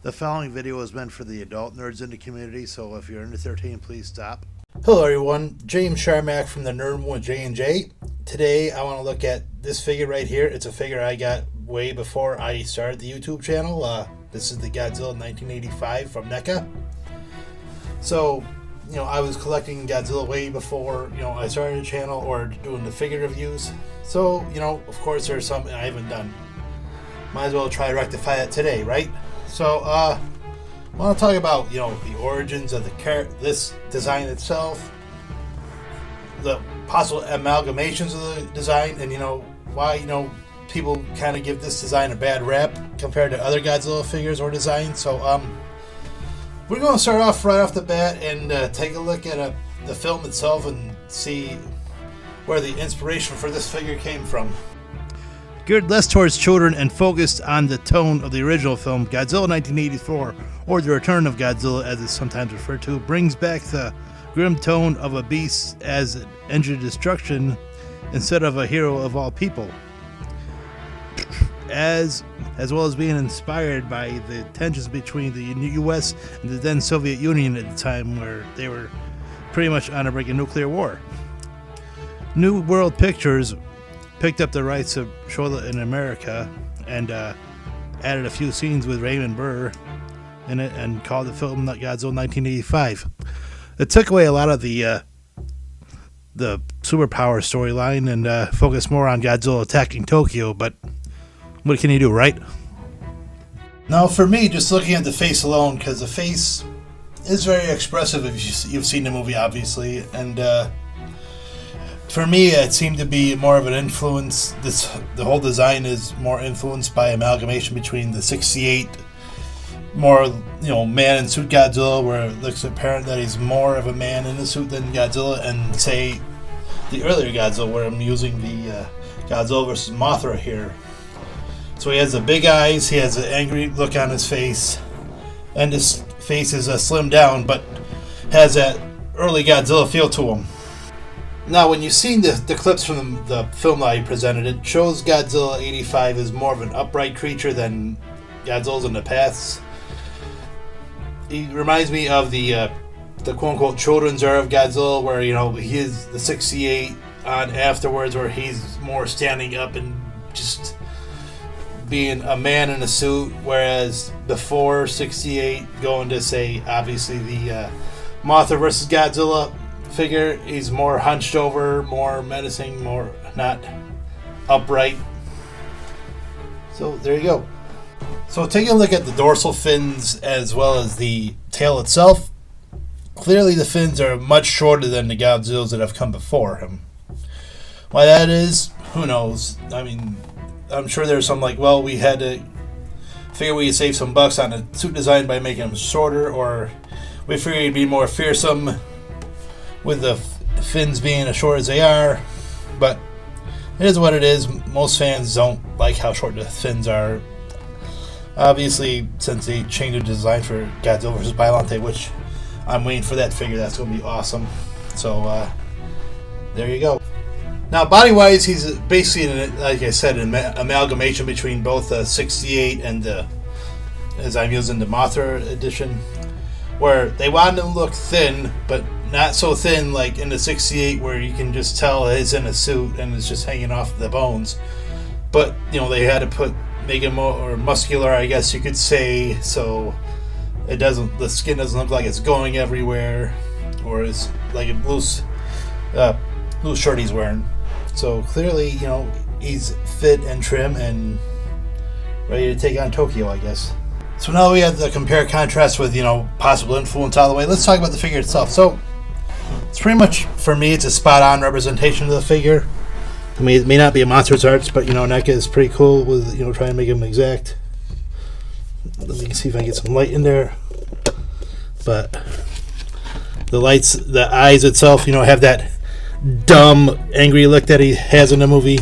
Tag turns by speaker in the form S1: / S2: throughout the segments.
S1: The following video is meant for the adult nerds in the community, so if you're under 13, please stop.
S2: Hello everyone, James Sharmack from the Nerd with J&J. Today I want to look at this figure right here. It's a figure I got way before I started the YouTube channel. This is the Godzilla 1985 from NECA. So, I was collecting Godzilla way before, I started the channel or doing the figure reviews. So, of course there's something I haven't done. Might as well try to rectify that today, right? So, I want to talk about, the origins of this design itself, the possible amalgamations of the design, and, why, people kind of give this design a bad rap compared to other Godzilla figures or designs. So, we're going to start off right off the bat and take a look at the film itself and see where the inspiration for this figure came from.
S1: Geared less towards children and focused on the tone of the original film, Godzilla 1984, or The Return of Godzilla as it's sometimes referred to, brings back the grim tone of a beast as an engine of destruction instead of a hero of all people. As well as being inspired by the tensions between the US and the then Soviet Union at the time, where they were pretty much on the brink of nuclear war. New World Pictures picked up the rights to show it in America and added a few scenes with Raymond Burr in it and called the film Godzilla 1985. It took away a lot of the superpower storyline and focused more on Godzilla attacking Tokyo, but what can you do, right?
S2: Now, for me, just looking at the face alone, because the face is very expressive if you've seen the movie, obviously, and for me, it seemed to be more of an influence. The whole design is more influenced by amalgamation between the 68 more, man in suit Godzilla, where it looks apparent that he's more of a man in a suit than Godzilla, and say the earlier Godzilla, where I'm using the Godzilla vs. Mothra here. So he has the big eyes, he has an angry look on his face, and his face is slimmed down, but has that early Godzilla feel to him. Now, when you've seen the clips from the film that I presented, it shows Godzilla 85 is more of an upright creature than Godzilla's in the past. He reminds me of the quote-unquote children's era of Godzilla, where, he is the 68 on afterwards, where he's more standing up and just being a man in a suit, whereas before 68, going to say, obviously, the Mothra vs. Godzilla figure, he's more hunched over, more menacing, more not upright. So there you go. So taking a look at the dorsal fins as well as the tail itself, clearly the fins are much shorter than the Godzillas that have come before him. Why that is, who knows? I mean, I'm sure there's some we had to figure we could save some bucks on a suit design by making them shorter, or we figured it'd be more fearsome with the fins being as short as they are, but it is what it is. Most fans don't like how short the fins are. Obviously, since they changed the design for Godzilla vs. Biollante, which I'm waiting for that figure, that's going to be awesome. So, there you go. Now, body-wise, he's basically, like I said, an amalgamation between both the 68 and as I'm using the Mothra edition, where they wanted him to look thin, but not so thin like in the 68 where you can just tell he's in a suit and it's just hanging off the bones. But, they had to make him more muscular, I guess you could say, so the skin doesn't look like it's going everywhere, or it's like a loose shirt he's wearing. So clearly, he's fit and trim and ready to take on Tokyo, I guess. So now we have the compare contrast with, possible influence all the way. Let's talk about the figure itself. So, it's pretty much, for me, it's a spot-on representation of the figure. I mean, it may not be a Monsters Arts, but, NECA is pretty cool with, trying to make them exact. Let me see if I can get some light in there. But the lights, the eyes itself, have that dumb, angry look that he has in the movie.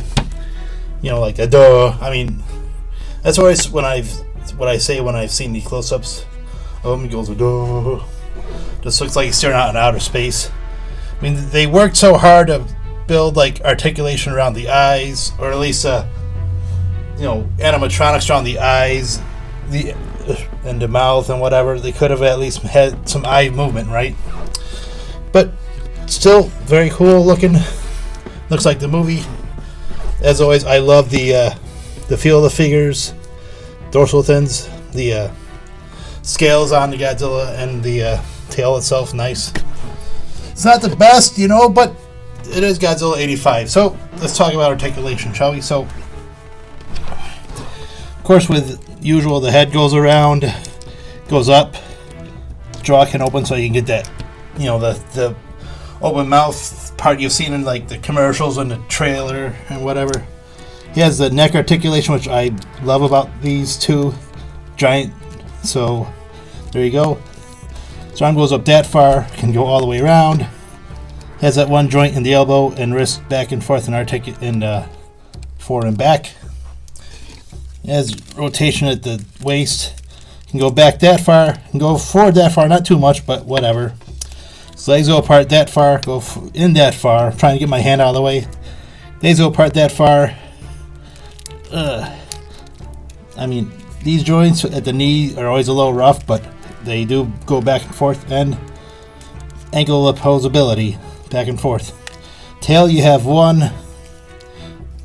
S2: Like a duh. I mean, that's always what I say when I've seen the close-ups of him. He goes, duh. Just looks like he's staring out in outer space. I mean, they worked so hard to build articulation around the eyes, or at least animatronics around the eyes. and the mouth and whatever. They could have at least had some eye movement, right? But still very cool looking. Looks like the movie. As always, I love the feel of the figures, dorsal fins, the scales on the Godzilla, and the tail itself. Nice. It's not the best, but it is Godzilla 85. So let's talk about articulation, shall we? So, of course, with usual, the head goes around, goes up, jaw can open so you can get that, the open mouth part you've seen in like the commercials and the trailer and whatever. He has the neck articulation, which I love about these two giant. So there you go. His arm goes up that far, can go all the way around. Has that one joint in the elbow and wrist back and forth and forward and back. It has rotation at the waist. Can go back that far, can go forward that far, not too much, but whatever. His legs go apart that far, go in that far. I'm trying to get my hand out of the way. Legs go apart that far. I mean, these joints at the knee are always a little rough, but they do go back and forth. And ankle opposability, back and forth. Tail, you have 1,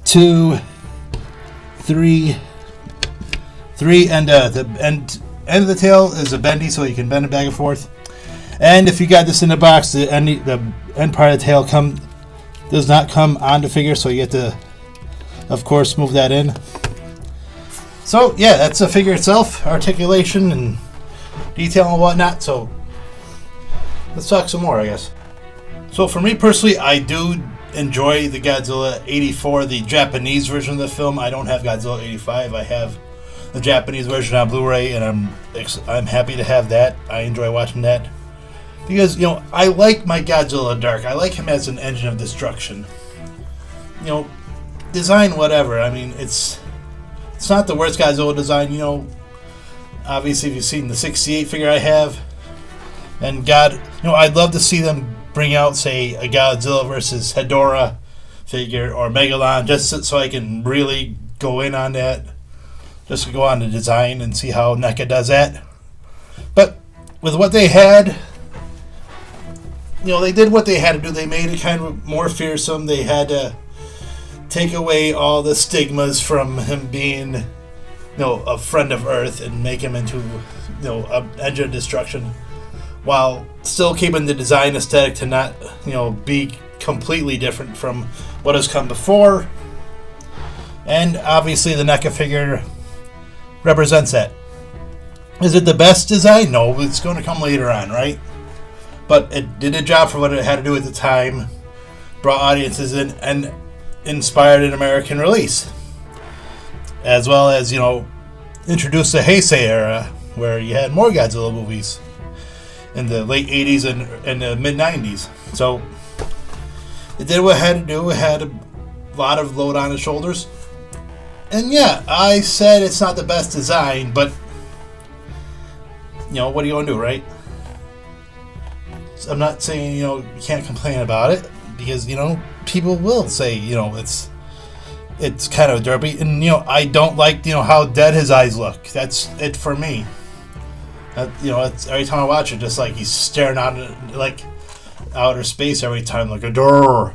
S2: 2, 3, and the end of the tail is a bendy, so you can bend it back and forth. And if you got this in the box, the end part of the tail does not come on the figure, so you have to, of course, move that in. So yeah, that's the figure itself, articulation and detail and whatnot. So let's talk some more, I guess. So for me personally, I do enjoy the Godzilla 84, the Japanese version of the film. I don't have Godzilla 85. I have the Japanese version on Blu-ray, and I'm happy to have that. I enjoy watching that because I like my Godzilla Dark. I like him as an engine of destruction. Design whatever. I mean, it's not the worst Godzilla design. Obviously, if you've seen the '68 figure I have, and I'd love to see them bring out, say, a Godzilla versus Hedorah figure or Megalon, just so I can really go in on that. Just to go on the design and see how NECA does that. But with what they had, they did what they had to do. They made it kind of more fearsome. They had to take away all the stigmas from him being, a friend of Earth and make him into, an engine of destruction, while still keeping the design aesthetic to not, be completely different from what has come before. And obviously the NECA figure represents that. Is it the best design? No, it's going to come later on, right? But it did a job for what it had to do at the time, brought audiences in, and inspired an American release. As well as, introduced the Heisei era, where you had more Godzilla movies in the late 80s and the mid 90s. So it did what it had to do. It had a lot of load on its shoulders. And yeah, I said it's not the best design, but what are you going to do, right? So I'm not saying you can't complain about it, because people will say it's kind of derpy, and I don't like how dead his eyes look. That's it for me. It's, every time I watch it, just like he's staring out like outer space every time, like a door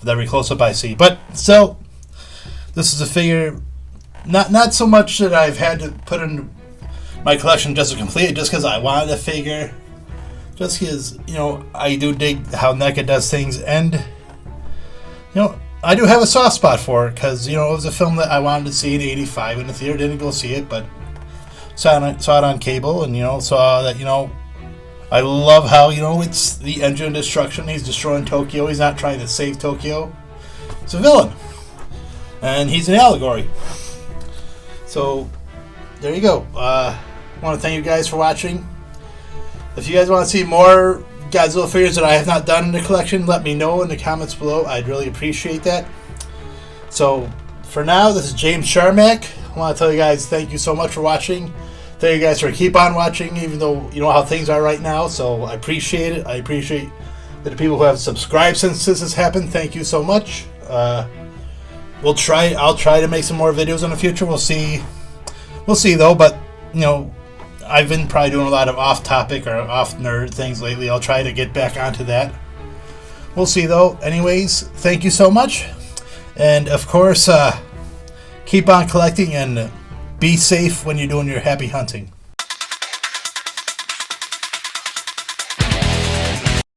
S2: with every close up I see. But still, this is a figure, not so much that I've had to put in my collection just to complete it, just because I wanted a figure. Just because, I do dig how NECA does things, and, I do have a soft spot for it, because, it was a film that I wanted to see in '85 in the theater. Didn't go see it, but saw it on cable, and, saw that, I love how, it's the engine of destruction. He's destroying Tokyo. He's not trying to save Tokyo. He's a villain. And he's an allegory. So, there you go. I want to thank you guys for watching. If you guys want to see more Godzilla figures that I have not done in the collection, let me know in the comments below. I'd really appreciate that. So, for now, this is James Sharmack. I want to tell you guys thank you so much for watching. Thank you guys for keep on watching, even though you know how things are right now. So, I appreciate it. I appreciate the people who have subscribed since this has happened. Thank you so much. I'll try to make some more videos in the future. We'll see though, but I've been probably doing a lot of off-topic or off-nerd things lately. I'll try to get back onto that. We'll see, though. Anyways, thank you so much. And, of course, keep on collecting and be safe when you're doing your happy hunting.